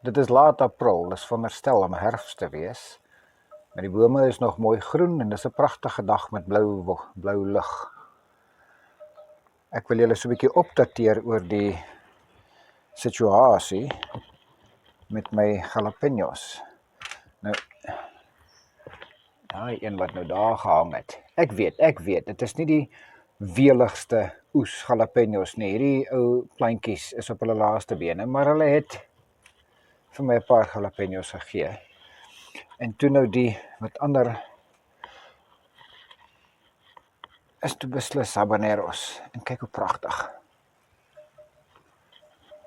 Dit is laat April, dis veronderstel om herfst te wees. Maar die bome is nog mooi groen en dis 'n pragtige dag met blou lug. Ek wil julle so 'n bietjie opdateer oor die situasie met my jalapeños. Nou, daai een wat nou daar gehang het. Ek weet, dit is nie die weeligste oes jalapeños nie. Hierdie ou kleintjies is op hulle laaste bene, maar hulle het vir my 'n paar jalapeños gegee. En toe nou die wat ander is toe beslis habaneros. En kyk hoe pragtig.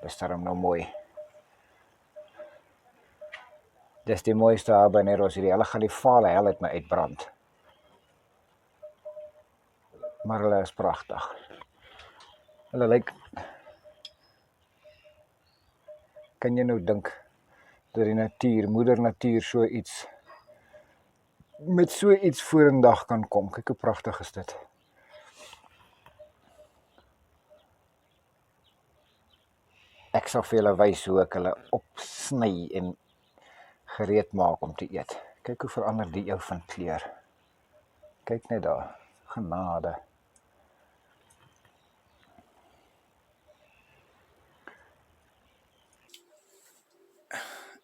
Dis daarom nou mooi. Dis die mooiste habaneros hierdie. Hulle gaan die vale hel uit my uitbrand. Maar hulle is pragtig. Hulle lyk... Kan jy nou dink dat die natuur, moeder natuur so iets met so iets vorendag kan kom? Kyk hoe pragtig is dit. Ek sal vir julle wys hoe ek hulle opsny en gereed maak om te eet. Kyk hoe verander die jou van kleur. Kyk net daar. Genade.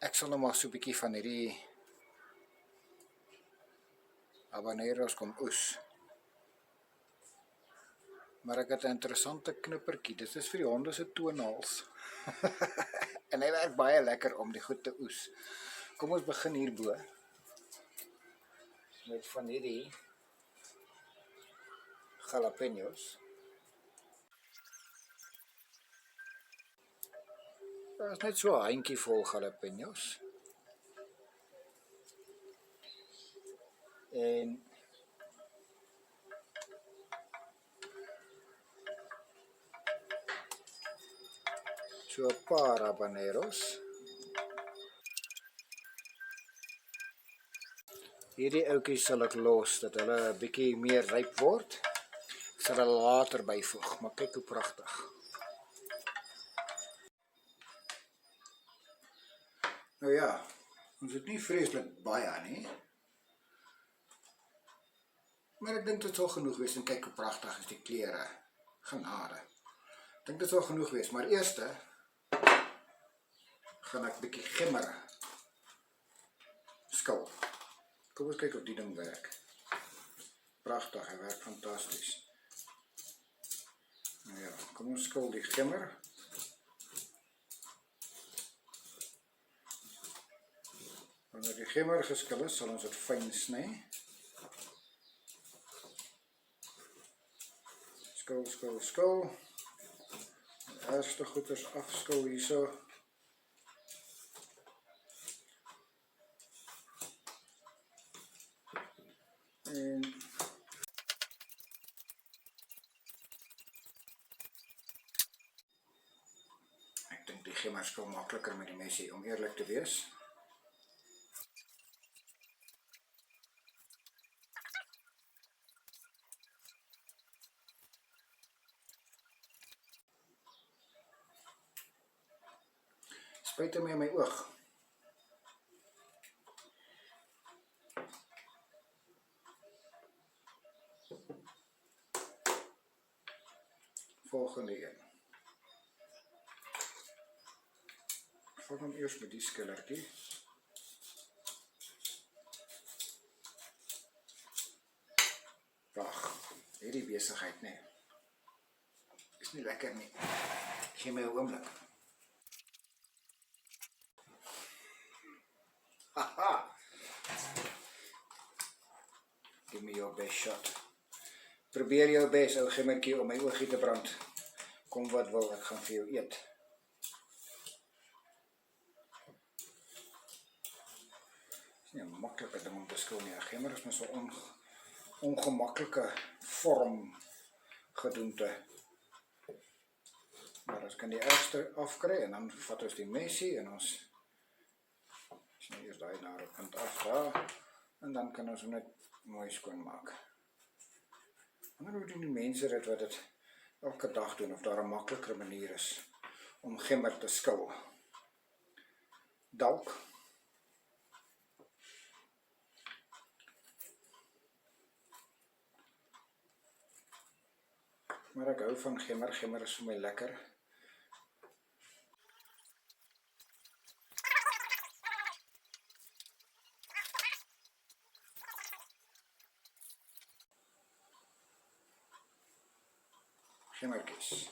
Ek sal nou maar so 'n bietjie van hierdie habaneros kom oes. Maar ek het 'n interessante knippertjie. Dit is vir die honde se toenails. En hy werk baie lekker om die goed te oes. Kom ons begin hierbo. Met van hierdie jalapeños. Daar is net so 'n handjie vol jalapeños. En so 'n paar habaneros. Hierdie ouetjies sal ek los dat hulle 'n bietjie meer ryp word. Ek sal hulle later byvoeg, maar kyk hoe pragtig. Nou ja, ons het nie vreeslik baie nie. Maar ek dink dit sal genoeg wees en kyk hoe pragtig is die kleure. Genade. Ek dink dit sal genoeg wees, maar eers gaan ek 'n bietjie gemmer skil. Kom ons kyk of die ding werk. Pragtig, hy werk fantasties. Nou ja, kom ons skil die gemmer. Wanneer die gemmer geskil is, sal ons dit fyn sny. Skil. Die eerste goeders afskil hierso. En ek dink die gemmer skil makliker met die mesie, om eerlik te wees. Spuit my in my oog. Volgende een. Ek vat hom eers met die skillertjie. Ag, hierdie besigheid nie. Is nie lekker nie. Gee my 'n oomblik. Haha. Give me your best shot. Probeer jou bes, ou gemmertjie, om my oogie te brand. Kom wat wil, ek gaan vir jou eet. Is nie 'n maklike ding om te skil nie. 'n Gemmer is maar so ongemaklike vorm gedoente. Maar ons kan die eerste afkry en dan vat ons die mesie en ons sny eers daai na 'n kant af daar en dan kan ons hom net mooi skoon maak. Wonder hoe die mense dit wat dit elke dag doen, of daar 'n makliker manier is om gemmer te skil. dalk. Maar ek hou van gemmer, gemmer is vir my lekker. Gemmertjies.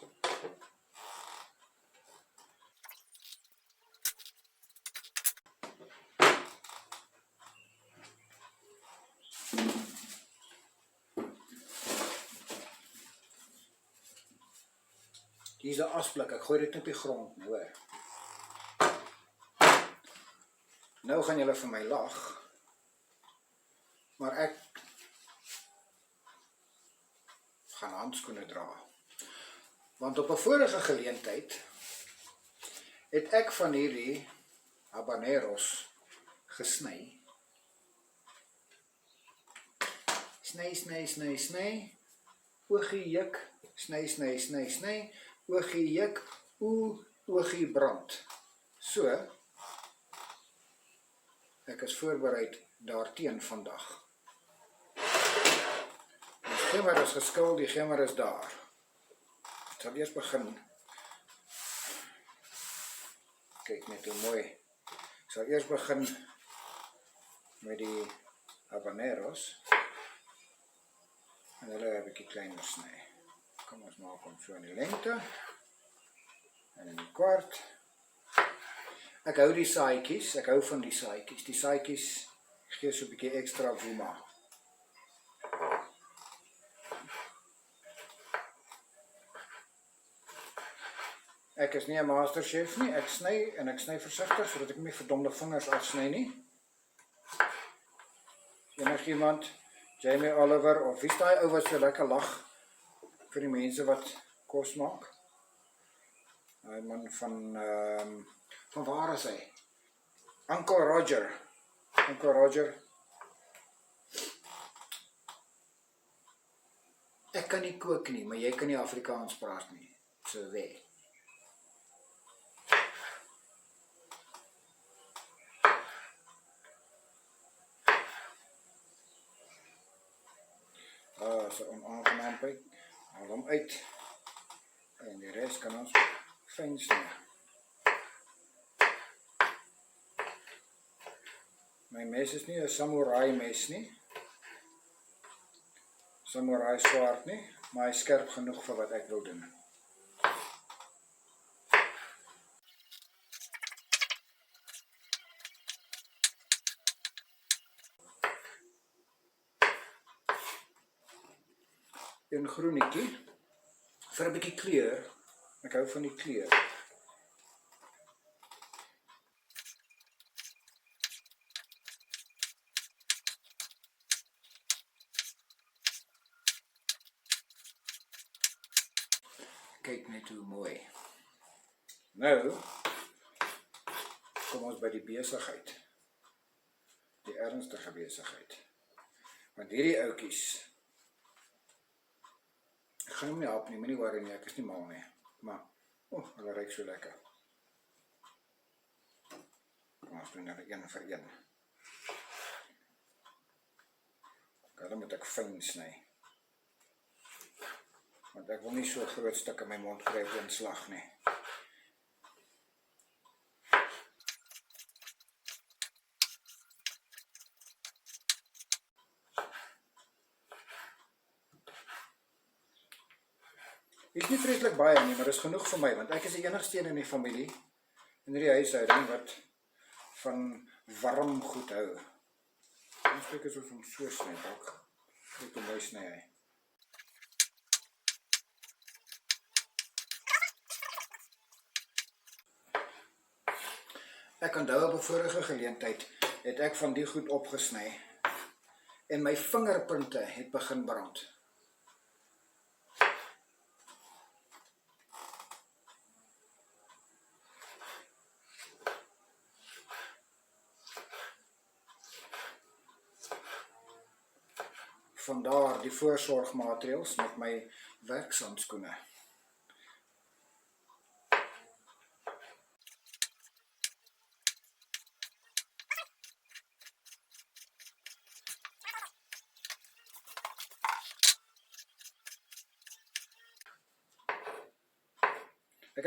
Hier is 'n asblik, ek gooi dit op die grond, nou hoor. Nou gaan julle vir my lag, maar ek gaan handskoene dra. Want op 'n vorige geleentheid het ek van hierdie habaneros gesny. Sny, sny, sny, sny. Oogie juk, sny, sny, sny, sny. Oogie juk, oogie brand. So, ek is voorbereid daarteen vandag. Die gemmer is geskil, die gemmer is daar. Ek sal eers begin. Kyk net hoe mooi. Ek sal eers begin met die habaneros. En hulle 'n bietjie kleiner sny. Kom ons maak hom so in die lengte. En in die kwart. Ek hou die saadjies, ek hou van die saadjies. Die saadjies gee so 'n bietjie ekstra woema. Ek is nie 'n masterchef nie, ek sny en ek sny versigtig sodat ek nie verdomde vingers afsny nie. Enigiemand, Jamie Oliver of wie is daai ou wat so lekker lag vir die mense wat kos maak? Daai man van waar is hy? Uncle Roger. Uncle Roger. Ek kan nie kook nie, maar jy kan nie Afrikaans praat nie. So wê. So onaangenaam byt. Haal hom uit. En die res kan ons fyn sny. My mes is nie 'n samurai mes nie. Samurai swaard nie, maar hy is skerp genoeg vir wat ek wil doen. Een groenetjie vir 'n bietjie kleur. Ek hou van die kleur. Kyk net hoe mooi. Nou, kom ons by die besigheid. Die ernstige besigheid. Want hierdie ouetjies, ek gaan hom nie help nie, moenie worry nie, ek is nie mal nie. Maar, hulle ruik so lekker. Kom ons doen hulle een vir een. Hulle moet ek fyn sny. Want ek wil nie so groot stuk in my mond kry op een slag nie. Dit is nie vreeslik baie nie, maar dit is genoeg vir my, want ek is die enigste een in die familie, in die huishouding, wat van warm goed hou. Ons kyk as ons hom so sny, dalk. Kyk hoe mooi sny hy. Ek onthou op 'n vorige geleentheid het ek van die goed opgesny en my vingerpunte het begin brand. Vandaar die voorsorgmaatreëls met my werkshandskoene.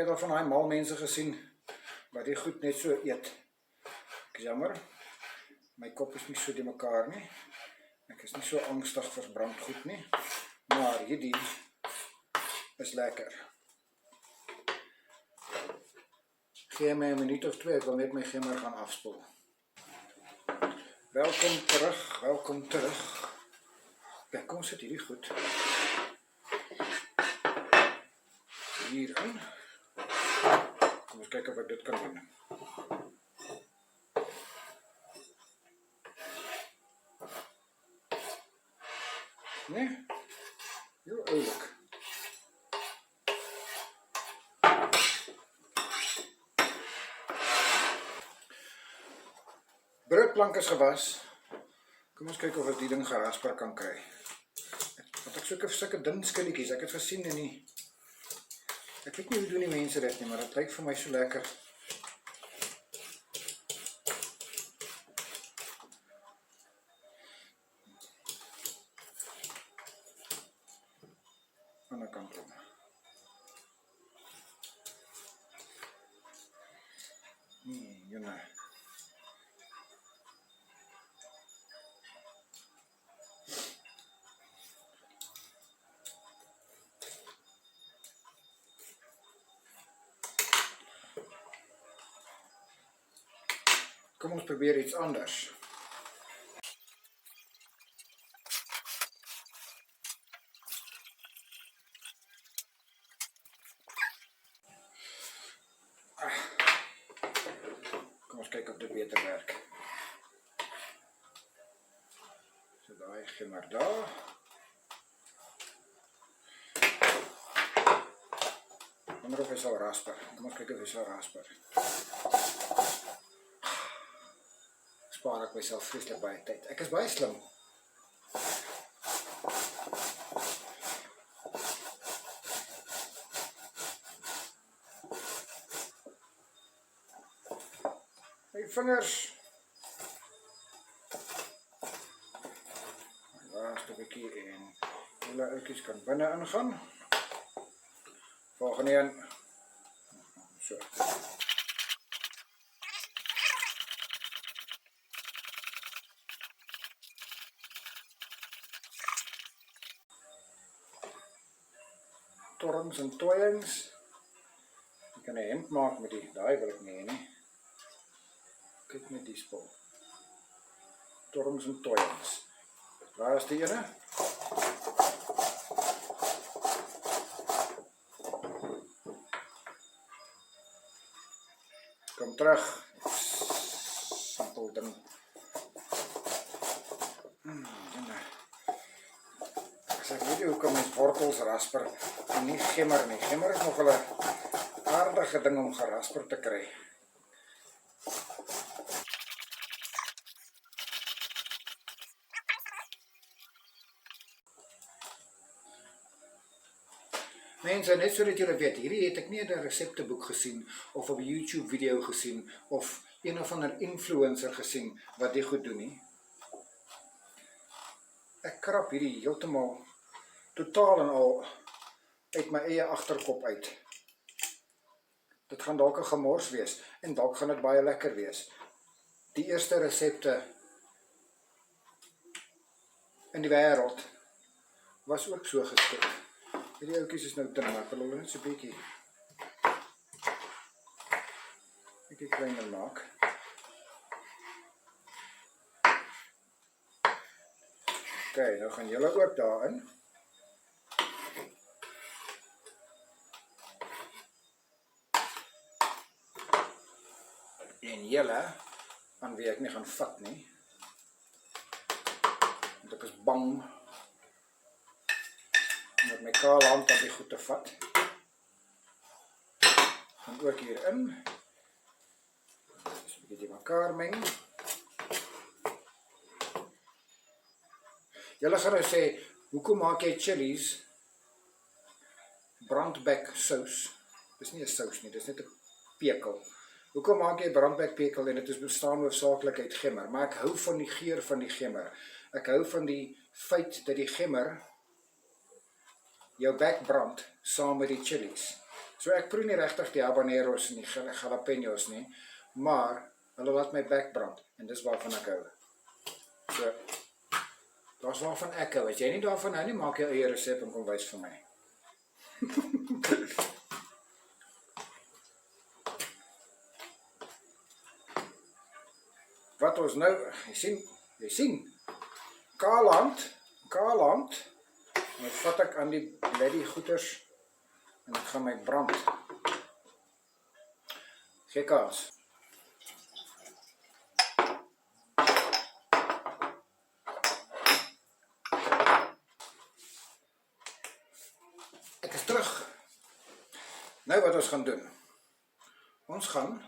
het al van daai mal mense gesien wat die goed net so eet. Ek is jammer, my kop is nie so die mekaar nie. Ek is nie so angstig vir brandgoed nie, maar hierdie is lekker. Gee my 'n minuut of 2, ek wil net my gemmer gaan afspoel. Welkom terug, welkom terug. Kijk, kom sit hierdie goed hierin. Kom ons kyk of ek dit kan doen. Nee, heel oulik. Broodplank is gewas. Kom ons kyk of ek die ding gerasper kan kry. Want ek soek sulke dun skilletjies, ek het gesien in die... Ek weet nie hoe doen die mense dit nie, maar dit lyk vir my so lekker. Aan die kant om. Jonne. Kom ons probeer iets anders. Kom ons kyk of dit beter werk. So daai gemmer daar. Wonder of hy sal rasper. Kom ons kyk of hy sal rasper. Spaar ek myself vreeslik baie tyd. Ek is baie slim. My vingers. Laaste bietjie en julle oudjies kan binne ingaan. Volgende een. So. Torms en tooiings. Ek kan 'n hemp maak met die, daai wil ek nie. Kyk net die spul. Torms en tooiings. Waar is die ene? Kom terug. Simpel ding. Ek weet nie hoe kom ons wortels rasper en nie gemmer nie. Gemmer is nog 'n aardige ding om gerasper te kry. Mense, net sodat julle weet, hierdie het ek nie in 'n resepteboek gesien of op 'n YouTube video gesien of een of ander influencer gesien wat dit goed doen nie. Ek krap hierdie heeltemal totaal en al uit my eie agterkop uit. Dit gaan dalk 'n gemors wees en dalk gaan dit baie lekker wees. Die eerste resepte in die wêreld was ook so geskik. Hierdie ouetjies is nou dun, maar ek wil hulle net so 'n bietjie kleiner maak. Ok, nou gaan julle ook daarin. En julle, aan wie ek nie gaan vat nie, want ek is bang met my kale hand aan die goed te vat. Gaan ook hierin. Dus 'n bietjie mekaar meng. Julle gaan nou sê, hoekom maak jy chilies brandbek sous? Dis nie 'n sous nie, dis net 'n pekel. Hoekom maak jy brandbek pekel en dit is bestaan hoofsaaklik uit gemmer? Maar ek hou van die geur van die gemmer. Ek hou van die feit dat die gemmer jou bek brand saam met die chilies. So ek proe nie regtig die habaneros en die jalapenos nie, maar hulle laat my bek brand en dis waarvan ek hou. So, daar's waarvan ek hou. As jy nie daarvan hou nie, maak jou eie resep en kom wys vir my. Wat ons nou, jy sien, kaaland, nou vat ek aan die bloody goeters en ek gaan my brand. Gee kaas. Ek is terug. Nou wat ons gaan doen. Ons gaan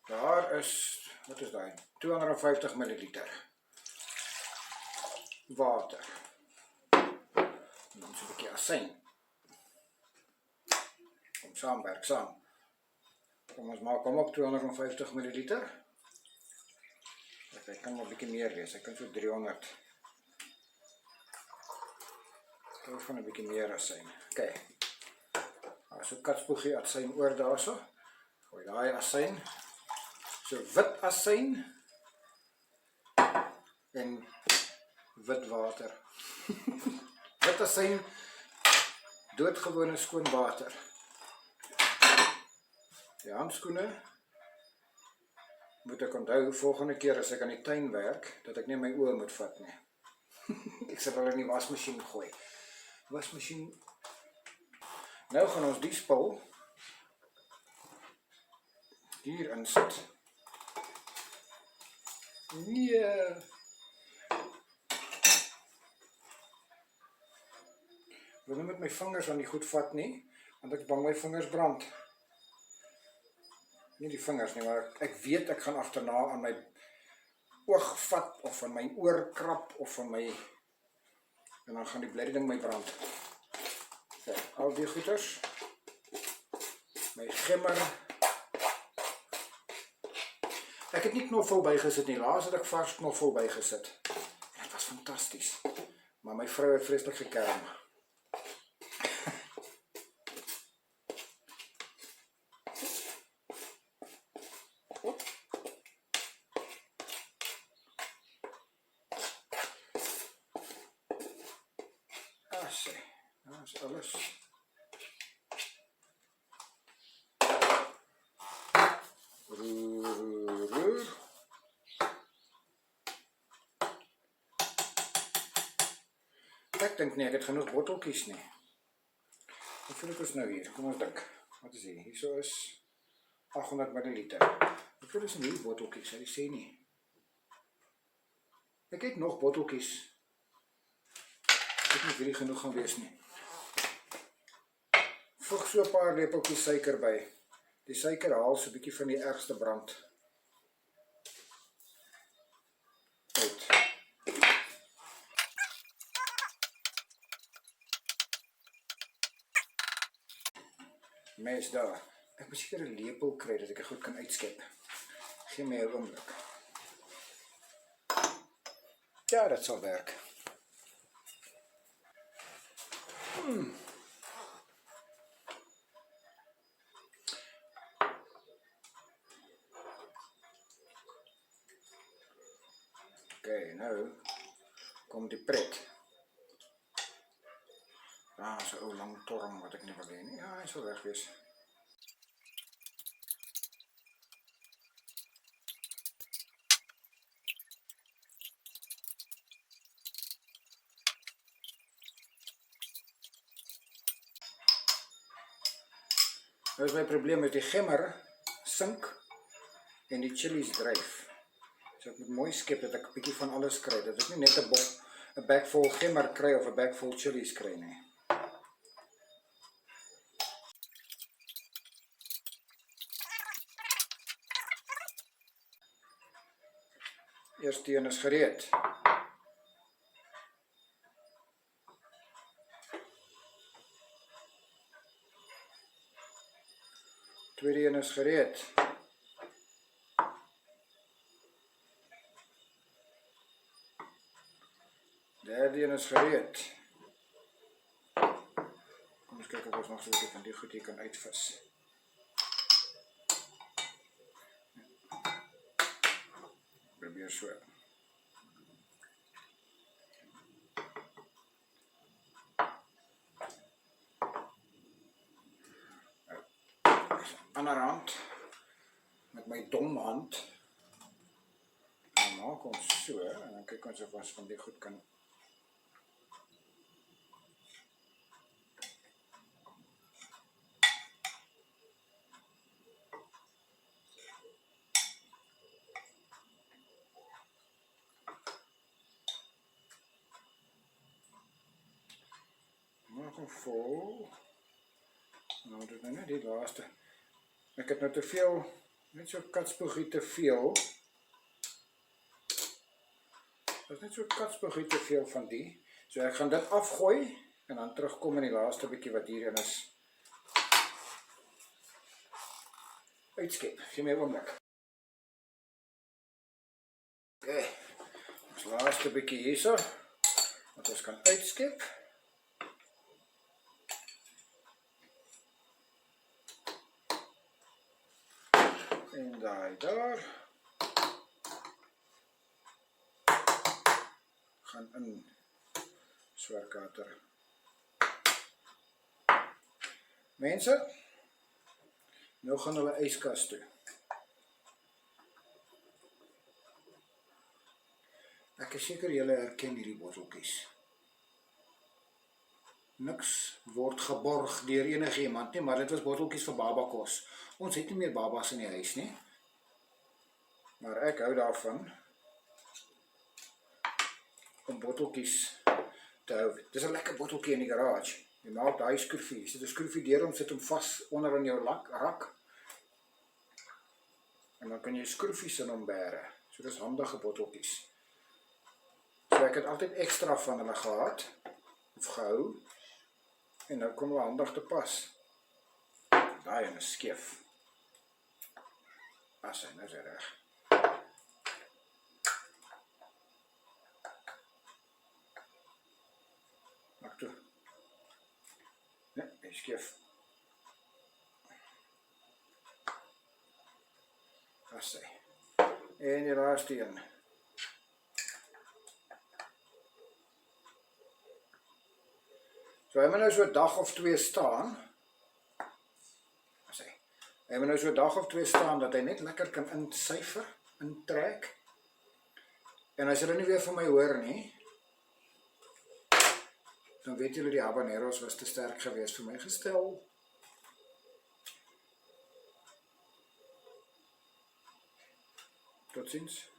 daar is, wat is daai? 250 ml water. En dan so 'n bietjie asyn. Kom saam, werk saam. Kom ons maak hom op 250 ml. Hy kan maar 'n bietjie meer wees. Hy kan so 300. Ek hou van 'n bietjie meer asyn. OK. So katspoegie asyn oor daarso. Gooi daai asyn. So wit asyn en wit water. Wit asyn, doodgewone skoon water. Die handskoene moet ek onthou volgende keer as ek aan die tuin werk, dat ek nie my oë moet vat nie. Ek sal hulle in die wasmasjien gooi. Wasmasjien. Nou gaan ons die spul hier insit. Nee. Ek wil nie met my vingers aan die goed vat nie, want ek bang my vingers brand. Nie die vingers nie, maar ek weet ek gaan agterna aan my oog vat, of aan my oor krap, of aan my, en dan gaan die bloody ding my brand. So, al die goeders, my gemmer. Ek het nie knoffel bygesit nie, laas het ek vars knoffel bygesit. En dit was fantasties. Maar my vrou het vreeslik gekerm. Sê, dat is alles. Roer. Ek dink nie, ek het genoeg botteltjies nie. Hoeveel het ons nou hier? Kom ons dink. Wat is hier? Hier so is 800 ml. Hoeveel is in hierdie botteltjies? Hy sê nie. Ek het nog botteltjies. Ek weet nie of hierdie genoeg gaan wees nie. Voeg so 'n paar lepeltjies suiker by. Die suiker haal so 'n bietjie van die ergste brand uit. Mes daar. Ek moet seker 'n lepel kry dat ek dit goed kan uitskep. Gee my 'n oomblik. Ja, dit sal werk. Oké, nou kom die pret. Daar is 'n ou lang torm wat ek nie wil hê nie. Ja, hy sal weg wees. Nou is my probleem met die gemmer sink en die chilies dryf. So ek moet mooi skep dat ek 'n bietjie van alles kry. Dat ek nie net 'n bek vol gemmer kry of 'n bek vol chilies kry nie. Eerste een is gereed. Tweede een is gereed. Derde een is gereed. as nog so 'n bietjie van die goed hier kan uitvis. Probeer so. Ander hand, met my dom hand, dan maak ons so, en dan kyk ons of ons van die goed kan maak hom vol. Nou, dit is nou net die laaste. Ek het nou te veel, net so katspoegie te veel. Dat is net so katspoegie te veel van die. So ek gaan dit afgooi, en dan terugkom in die laaste bietjie wat hierin is. Uitskep, gee my 'n oomblik. Okay, ons laaste bietjie hierso, wat ons kan uitskep. En daai daar. Gaan in swerkater. Mense, nou gaan hulle yskas toe. Ek is seker julle herken hierdie botteltjies. Niks word geborg deur enige iemand nie, maar dit was botteltjies vir babakos. Ons het nie meer babas in die huis nie. Maar ek hou daarvan om botteltjies te hou. Dis 'n lekker botteltjie in die garage. Jy maak daai skroefie, jy sit 'n skroefie deur hom, sit hom vas onder in jou rak. En dan kan jy skroefies in hom bære. So dis handige botteltjies. So ek het altyd ekstra van hulle gehad, of gehou, en nou kom hulle handig te pas. Daai een is skeef. As hy nou is reg. Maak toe. Nee, hy is skeef. As hy. En die laaste een. So hy moet nou so 'n dag of 2 staan. As hy moet nou so 'n dag of 2 staan, dat hy net lekker kan insyfer, intrek. En as julle nie weer van my hoor nie, dan weet julle die habaneros was te sterk geweest vir my gestel. Tot ziens.